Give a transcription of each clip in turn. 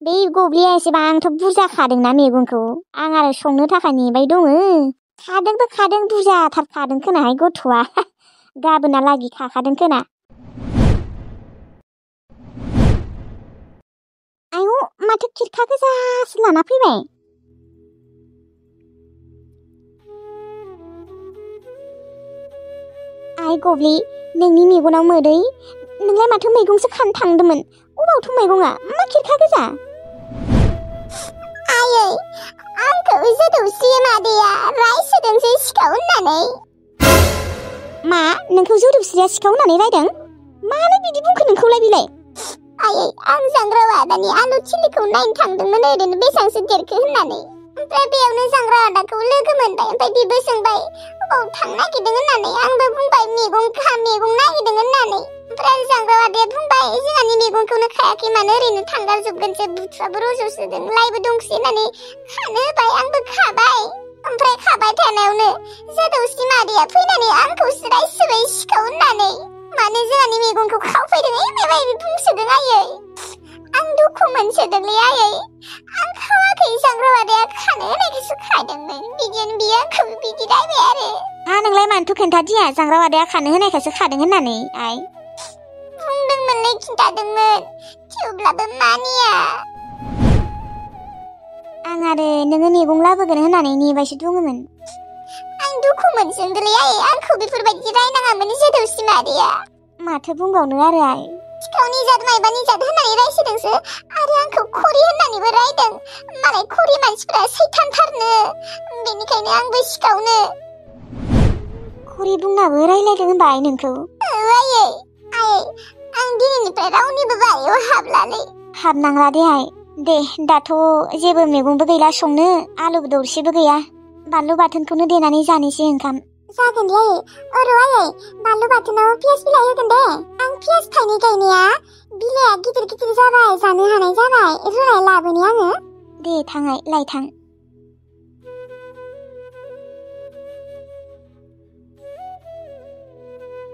बे गब्लिया एसेबांथ' बुरजा खादोंना मैगंखौ आं आरो संनो थाखाय नेबाय दङ। खादों बुरजाथार खादों खोनाहाय गथ'आ गाबोनहालागि खाखादों खोना। आयौ माथो खिरखा गोजासो लाना फैबाय। आइ गब्लि नोंनि मेगनाव मोदै नोंलाय माथो मैगंसो खानो थांदोंमोन अबावथ' मैगङा मा खिरखा गोजा? आयै आंखौ जोदौसि मादैया रायसोदोंसो सिखाव होननानै। मा नोंखौ जोदौसिया सिखाव होननानै रायदों? मानो बिदि बुंखो नोंखौलाय बिलाय? आयै आं जांग्रा आदानि आलु थिलिखौ नायनो थांदोंमोन ओरैनो बेसांसो देरखो होननानै। ओमफ्राय बेयावनो जांग्रा आदाखौ लोगो मोनबाय ओमफ्राय बिबो सोंबाय अबाव थांनो नागिरदों होननानै आंबो बुंबाय मैगं नागिरदों होननानै। ओमफ्राय जांग्रा आदाया बुंबाय जोंहानि मैगंखौनो खायाखै मानो ओरैनो थांगारजोबगोनसो बुथुवाबो रज'सोदों लाइबो दंसै होननानै खानो होबाय आंबो खाबाय। ओमफ्राय खाबाय थानायावनो जोदौसि मादैया फैनानै आंखौ रायसोबाय सिखाव होननानै। मानो जोंहानि मैगंखौ खावफैदों बेबायदि बुंसोदों आयै। आं दुखु मोनसोदोंलै आयै आं खावाखै जांग्रा आदाया खानो होनायखौसो खादोंमोन बिदियावनो बियो आंखौ बिदि रायबाय आरो। नोंलाय मानोथ' खोन्थादिया जांग्रा आदाया खानो होनायखायसो खादों होननानै? आइ बुंदोंमोनलै खिन्थादोंमोन थेवब्लाबो मानिया। आं आरो नोङो मैगं लाबोगोन होननानै नेबायसो दङमोन। आं दुखु मोनसोदोंलै आयै आंखौ बेफोरबायदि रायनाङामोन जोदौसि मादैया। माथो बुंबावनो आरो आइ सिखावनि जाद मायबा निजाद होननानै रायसोदोंसो आरो आंखौ खरि होननानैबो रायदों। मालाय खरि मानसिफ्रा सैथानथारनो बेनिखायनो आंबो सिखावनो खरि बुंनाबो रायलायदों होनबा आइ नोंखौ? आयै आं दिनैनिफ्राय रावनिबो बारियाव हाबलालै। हाबनांला दे आइ दे दाथ' जेबो मैगंबो गैला संनो आलुबो दरसेबो गैया बानलु बाथोनखौनो देनानै जानोसै ओंखाम। जागोन दे आयै आयै बानलु बाथोनाव पियास बिलाइ होगोन दे। आं पियास थाइनै गायनाया बिलाइआ गिदिर गिदिर जाबाय जानो हानाय जाबाय रुनाय लाबोनि आङो। दे थाङै लायथां।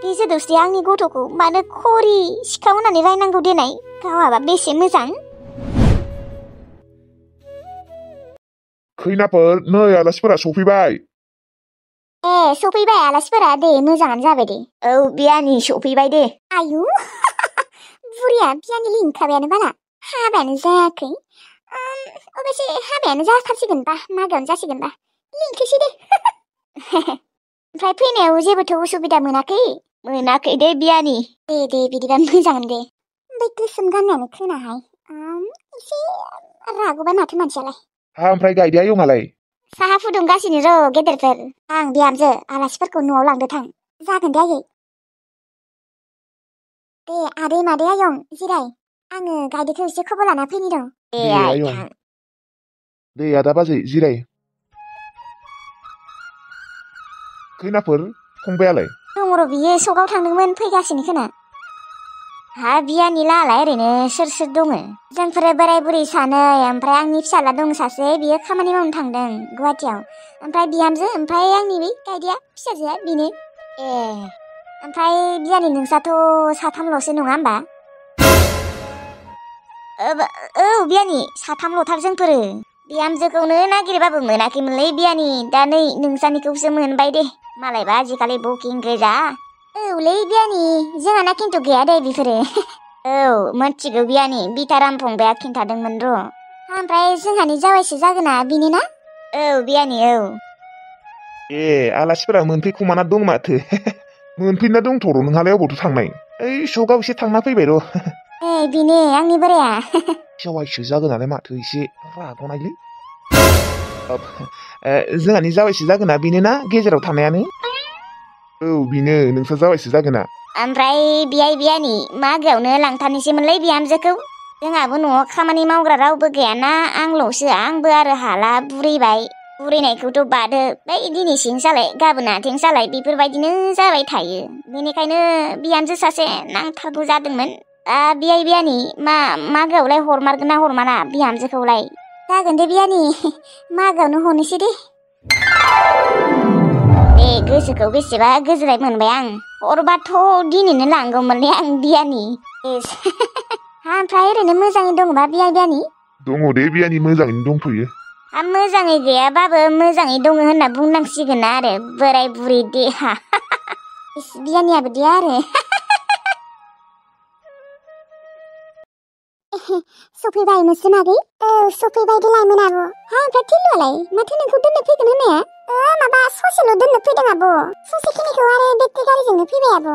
बे जोदौसिया आंनि गथ'खौ मानो खरि सिखाव होननानै रायनांगौ देनाय गावहाबा बेसे मोजां। खैनाफोर नै आलासिफोरा सफैबाय। सफैबाय आलासिफोरा दे मोजाङानो जाबाय दे। औ बियानि सफैबाय दे। आयु बुरिया बियानि लिंखाबायानो बाला हाबायानो जायाखै। अबेसे हाबायानो जाथारसिगोनबा मागोआवनो जासिगोनबा लिंखोसै दे। ओमफ्राय फैनायाव जेबोथ' उसुबिदा मोनाखै? मोनाखै दे बियानि। दे बिदिबा मोजाङानो दे। ओमफ्राय गोसोम गाननायानो खोनाहाय एसे रागौबाय माथो मानसियालाय। हा ओमफ्राय गायदे आयंआलाय? साहा फुदुंगासिनो र' गेदेरफोर। आं बिहामजो आलासिफोरखौ न'आव लांदो थां। जागोन दे आयै। दे आदै मादै आयं जिराय आङो गायदेखौ एसे खबर लाना फैनि र'। दे आयं दे आदा बाजै जिराय। खैनाफोर फंबायालाय? दङ र' बियो सकाव थांदोंमोन फैगासिनो खोना। हा बियानि लालाय ओरैनो सोर दङ? जोंफोरो बोराय बुरै सानै ओमफ्राय आंनि फिसाला दं सासे बियो खामानि मावनो थांदों गुवाहाटियाव। ओमफ्राय बिहामजो ओमफ्राय आंनि बै गायदेया फिसाजोआ बेनो। ओमफ्राय बियानि नोंसाथ' साथामल'सो नङा होमबा? औ बियानि साथामल'थार जोंफोरो। बिहामजोखौनो नागिरबाबो मोनाखैमोनलै बियानि दा नै नोंसानिखौसो मोनबाय दे। मालायबा आजिखालि बुकिं गोजा। औलै बियानि जोंहाना खिन्थु गैया दे बेफोरो। औ मोनथिगौ बियानि बिथाराम फंबाया खिन्थादोंमोन र'। ओमफ्राय जोंहानि जावायसो जागोना बेनो ना? औ बियानि औ। आलासिफोरा मोनफैखुमाना दं माथो। मोनफैना दंथ'र' नोंहालाय अबावथो थांनाय? ओइ सकाव एसे थांना फैबाय र'। बेनो आंनि बोराया। जावायसो जागोनालाय माथो एसे राग'नायलै। जोंहानि जावायसो जागोना बेनो ना गेजेराव थानायानो? औ बेनो नोंसा जावायसो जागोना। ओमफ्राय बियानि मागोआवनो लांथारनोसैमोनलै बिहामजोखौ। जोंहाबो न'आव खामानि मावग्रा रावबो गैयाना आंल'सो आंबो आरो हाला बुरैबाय। बुरैनायखौथ' बादो बै दिनै सिं सालाय गाबोन आथिं सालाय बेफोरबायदिनो जाबाय थायो। बेनिखायनो बिहामजो सासे नांथारगौ जादोंमोन। बियानि मागोआवलाय हरमारगोन ना हरमारा बिहामजोखौलाय? जागोन दे बियानि मागोआवनो हरनोसै दे। गोसोखौ बेसेबा गोजोननाय मोनबाय आं। हरबाथ' दिनैनो लांगौमोनलै आं बियानि। ओमफ्राय ओरैनो मोजाङै दंबा बियानि? दङ दे बियानि मोजाङैनो दंथ'यो। मोजाङै गैयाबाबो मोजाङै दङ होनना बुंनांसिगोन आरो बोराय बुरि देहा। बियानियाबो दे आरो। सफैबाय मोस्रोमागै? औ सफैबाय देलायमोन आब'। हा ओमफ्राय टिलुआलाय माथो नोंखौ दोननो फैगोन होननाया? माबा ससेल' दोननो फैदों आब'। ससेखिनिखौ आरो बेटारि गारिजोंनो फैबाय आब'।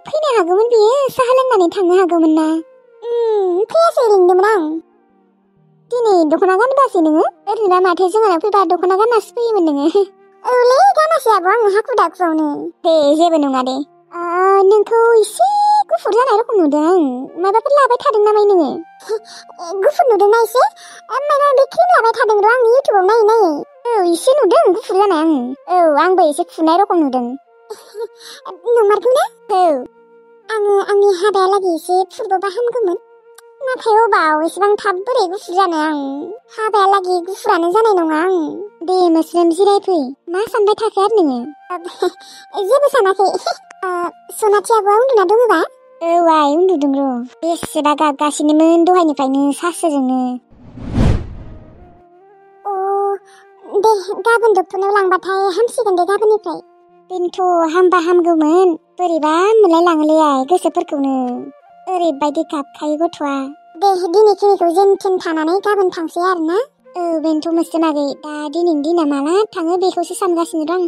फैनो हागौमोन बियो साहा लोंनानै थांनो हागौमोन ना। फैयासै लिंदोंमोन आं। दिनै दख'ना गानबोआसै नोङो? ओरैनोबा माथो जोंहानाव फैबा दख'ना गाननासो फैयोमोन नोङो। औलै गानासै आब' आङो हाखु दाखुआवनो। दे जेबो नङा दे। नोंखौ एसे गुफुर जानाय रखम नुदों आं। माबाफोर लाबाय थादों नामा नोङो? गुफुर नुदोंना एसे? माबा बे क्रिम लाबाय थादों र' आं इउटुबाव नायै नायै। औ एसे नुदों गुफुर जानाय आं। औ आंबो एसे फुनाय रखम नुदों। नंमारगौ ना? औ आङो आंनि हाबायालागै एसे फुरबोबा हामगौमोन। नाथाय अबाव एसेबां थाब बोरै गुफुर जानो आं। हाबायालागै गुफुरानो जानाय नङा आं। दे मोस्रोम जिरायफै। मा सानबाय थाखो आरो नोङो? जेबो सानाखै। सनाथि आब'आ उन्दुना दङबा? औ आइ उन्दुदों र'। बेसेबा गाबगासिनोमोन दहायनिफ्रायनो सासोजोंनो। दे गाबोन डक्टरनाव लांबाथाय हामसिगोन दे गाबोननिफ्राय। बेनोथ' हामबा हामगौमोन। बोरैबा मोनलायलाङोलै आइ गोसोफोरखौनो। ओरैबायदि गाबखायो गथ'आ। दे दिनैखिनिखौ जेन थेन थानानै गाबोन थांसै आरो ना। औ बेनोथ' मोस्रोमागै दा दिनैनि दिना माला थाङो बेखौसो सानगासिनो दं।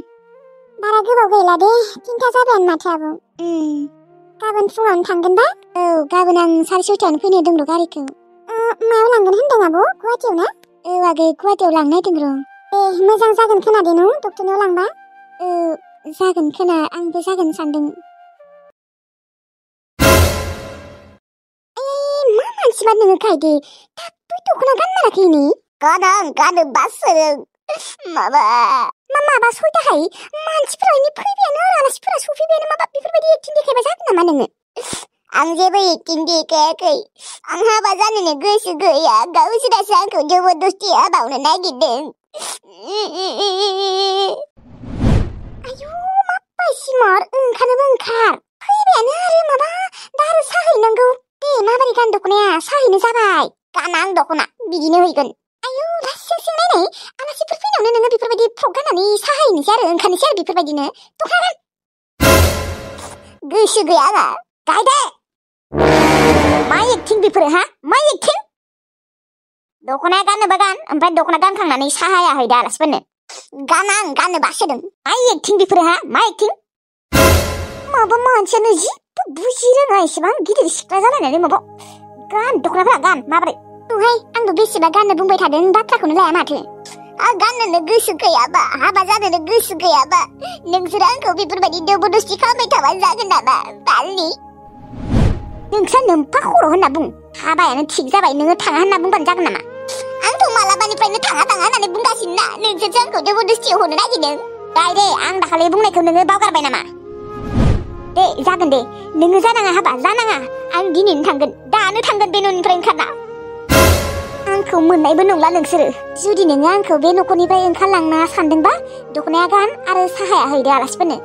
बारा गोबाव गैला दे 3था जाबायानो माथो आब'। गाबोन फुङावनो थांगोनबा? औ गाबोन आं 6:30 फैनो दं र' गारिखौ। मायाव लांगोन होनदों आब'? गुवाहाटियाव ना? औ आगै गुवाहाटियाव लांनो नागिरदों र'। मोजां जागोन खोना दे न' डक्टरनाव लांबा? जागोन खोना आंबो जागोन सानदों। मा मानसिबा नोङो गायदे थाबबो दख'ना गानमाराखै नी? गानो बासोदों। माबा 6:00 मानसिफोरा फैबायानो आलासिफोरा सफैबायानो माबा बेफोरबायदि एक्टिं देखायबा जागोन नामा नोङो? आं जेबो एक्टिं देखायाखै। आं हाबा जानोनो गोसो गैया। गावसोरासो आंखौ जबरदस्ति हाबावनो नागिरदों। आयु मा सिमार ओंखारनोबो ओंखार। फैबायानो आरो माबा दा आरो साहैनांगौ। दे माबोरै गान दख'नाया साहैनो जाबाय। गाना आं दख'ना बिदिनो हैगोन। आयु लासिं नायनाय आलासिफोर फैनायावनो नोङो बेफोरबायदि फ्रक गाननानै साहैनोसै आरो ओंखारनोसै आरो बेफोरबायदिनो दख'ना गान। गोसो गैया आंहा। गायदे मा एक्टिं बेफोरो हा मा एक्टिं? दख'ना गाननोबा गान ओमफ्राय दख'ना गानखांनानै साहाया हैदो आलासिफोरनो। गाना आं गाननो बासोदों। मा एक्टिं बेफोरो हा मा एक्टिं? माबा मानसियानो जेबो बुजि रोङा एसेबां गिदिर सिख्ला जालायनानै माबा गान दख'नाफोरा गान माबोरै? औहाय आंबो बेसेबा गाननो बुंबाय थादों बाथ्राखौनो लाया माथो। आं गाननोनो गोसो गैयाबा हाबा जानोनो गोसो गैयाबा नोंसोर आंखौ बेफोरबायदि जबरदस्ति खालामबाय थाबा जागोन नामा बालनि? नोंस्रा नोम्फा खर' होनना बुं। हाबायानो थिग जाबाय नोङो थाङा होनना बुंबानो जागोन नामा? आंथ' मालाबानिफ्रायनो थाङा होननानै बुंगासिनो ना नोंसोरसो आंखौ जबरदस्ति हरनो नागिरदों। दे आं दाखालि बुंनायखौ नोङो बावगारबाय नामा? दे जागोन दे नोङो जानाङा हाबा जानाङा। आं दिनैनो थांगोन दानो थांगोन बे न'निफ्राय ओंखारना। आंखौ मोननायबो नंला नोंसोरो। जुदि नोङो आंखौ बे न'खरनिफ्राय ओंखारलांना सानदोंबा दख'नाया गान आरो साहाया हैदो आलासिफोरनो।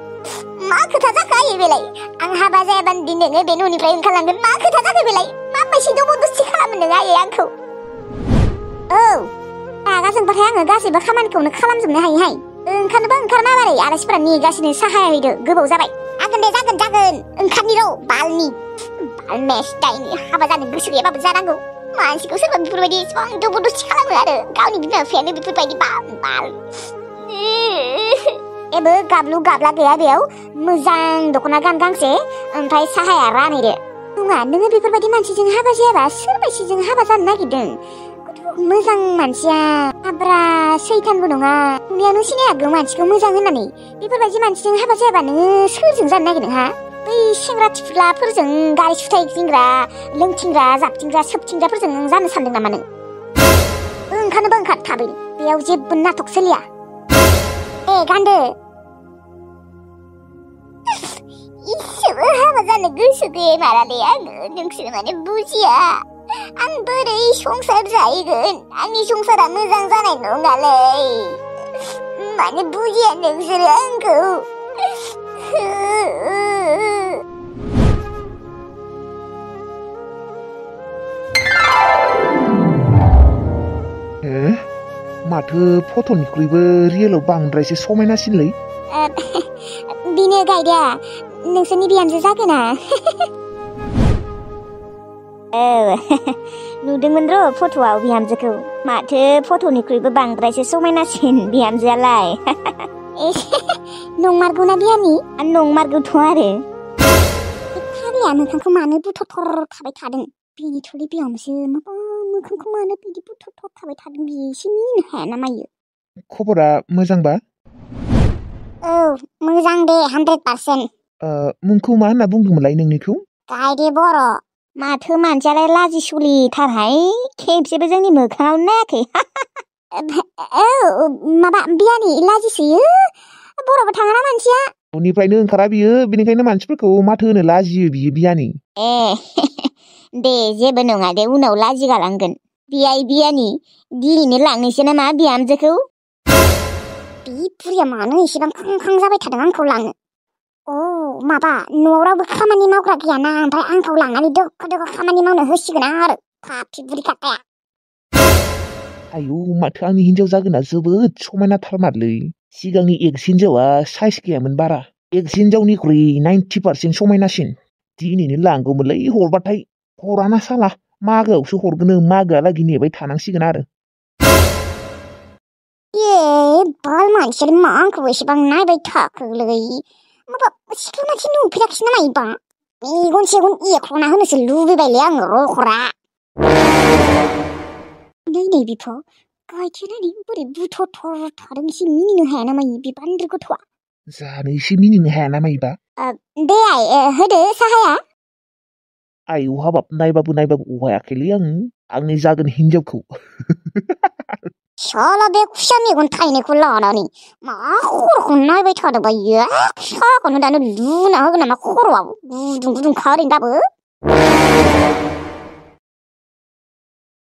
मा खोथा जाखो आयै बेलाय? आं हाबा जायाबानो नोङो बे न'निफ्राय ओंखारलांगोन मा खोथा जाखो बेलाय? माबायदि जबरदस्ति खालामो नोङो आयै आंखौ? औ रागा जोंबाथाय आङो गासैबो खामानिखौनो खालामजोबनो हायोहाय। ओंखारनोबा ओंखार माबारै आलासिफोरा नेगासिनो साहाया हैदो गोबाव जाबाय। जागोन दे जागोन ओंखारनि र' बालनि मेस्टाइनि हाबा जानो गोसो गैयाबाबो जानांगौ। मानसिखौ सोरबा बेफोरबायदि एसेबां जबरदस्ति खालामो आरो गावनि बिमा बिफायानो बेफोरबायदि बाल। जेबो गाबलु गाबला गैया बेयाव। मोजां दख'ना गान गांसे ओमफ्राय साहाया रानहैदो। नङा नोङो बेफोरबायदि मानसिजों हाबा जायाबा सोरबायदिजों हाबा जानो नागिरदों? मोजां मानसिया हाब्रा सैथानबो नङा। नुनायावनो सिनाय हागौ मानसिखौ मोजां होननानै। बेफोरबायदि मानसिजों हाबा जायाबा नोङो सोरजों जानो नागिरदों हा? बै सेंग्रा थिफुलाफोरजों गारि सुथाय गिंग्रा लोंथिंग्रा जाबथिंग्रा सोबथिंग्राफोरजों नों जानो सानदों नामा नों? ओंखारनोबा ओंखार थाबैनो बेयाव जेबो नाटक सोलिया। गानदो। इसेबो हाबा जानो गोसो गैया मारालै आङो नोंसोर माने बुजिया। आं बोरै संसार जाहैगोन? आंनि संसारा मोजां जानाय नङालै। माने बुजिया नोंसोरो आंखौ। माथो फट'निख्रुइबो रियेलाव बांद्रायसो समायनासिनलै। बेनो गायदा नोंसोरनि बिहामजो जागोना। औ नुदोंमोन र' फट'आव बिहामजोखौ माथो फट'निख्रुइबो बांद्रायसो समायनासिन बिहामजोआलाय। नंमारगौना बियानि? नंमारगौथ' आरो। फाग्लाया मोखांखौ मानो बुथ'थर थाबाय थादों? बेनिथ'लै बिहामजो माबा मोखांखौ मानो बिदि बुथ'थर थाबाय थादों बेसो मिनिनो हाया ना मायो। खबरा मोजांबा? औ मोजां दे 100%। मुंखौ मा होनना बुंदोंमोनलाय नोंनिखौ? गायदे बर'। माथो मानसियालाय लाजिसुलिथारहाय खेबसेबो जोंनि मोखाङावनो नायाखै। औ माबा बियानि लाजिसोयो बर'बो थाङाना मानसिया। न'निफ्रायनो ओंखारा बियो बेनिखायनो मानसिफोरखौ माथो होनो लाजियो बियो बियानि। दे जेबो नङा दे उनाव लाजि गालांगोन। बियानि दिनैनो लांनोसै नामा बिहामजोखौ? बे बुरिया मानो एसेबां खां जाबाय थादों आंखौ लांनो? अ माबा न'आव रावबो खामानि मावग्रा गैयाना ओमफ्राय आंखौ लांनानै दोखो खामानि मावनो होसिगोन आरो फाफि बुरि काकाया। आयौ माथो आंनि हिन्जाव जागोना जोबोद समायनाथार मारलै। सिगांनि एक्स हिन्जावा साइज गैयामोन बारा। एक्स हिन्जावनिख्रुइ 90% समायनासिन। दिनैनो लांगौमोनलै हरबाथाय हराना साला मागोआवसो हरगोन मागोआलागै नेबाय थानांसिगोन आरो। बाल मानसियालाय मा आंखौ एसेबां नायबाय थाखोलै माबा सिख्ला मानसि नुफेराखिसै नामा इबा? मेगन सेगन एख्ल'ना होनोसो लुबैबायलै आङो रखरा। नै बिफ' गायखेरानि बोरै बुथ'थर थादों एसे मिनिनो हाया नामा बे बान्द्राय गथ'आ? जानो एसे मिनिनो हाया नामा इबा? दे आइ होदो साहाया। आयौ हाबाब नायबाबो अहायाखैलै आंनि जागोन हिन्जावखौ। साला बे खुसिया मेगन थाइनायखौ लानानै मा खर'खौ नायबाय थादोंबा इयो? साहाखौनो दानो लुना होगोन नामा खर'आव गुदुं गुदुंखा ओरैनो दाबो।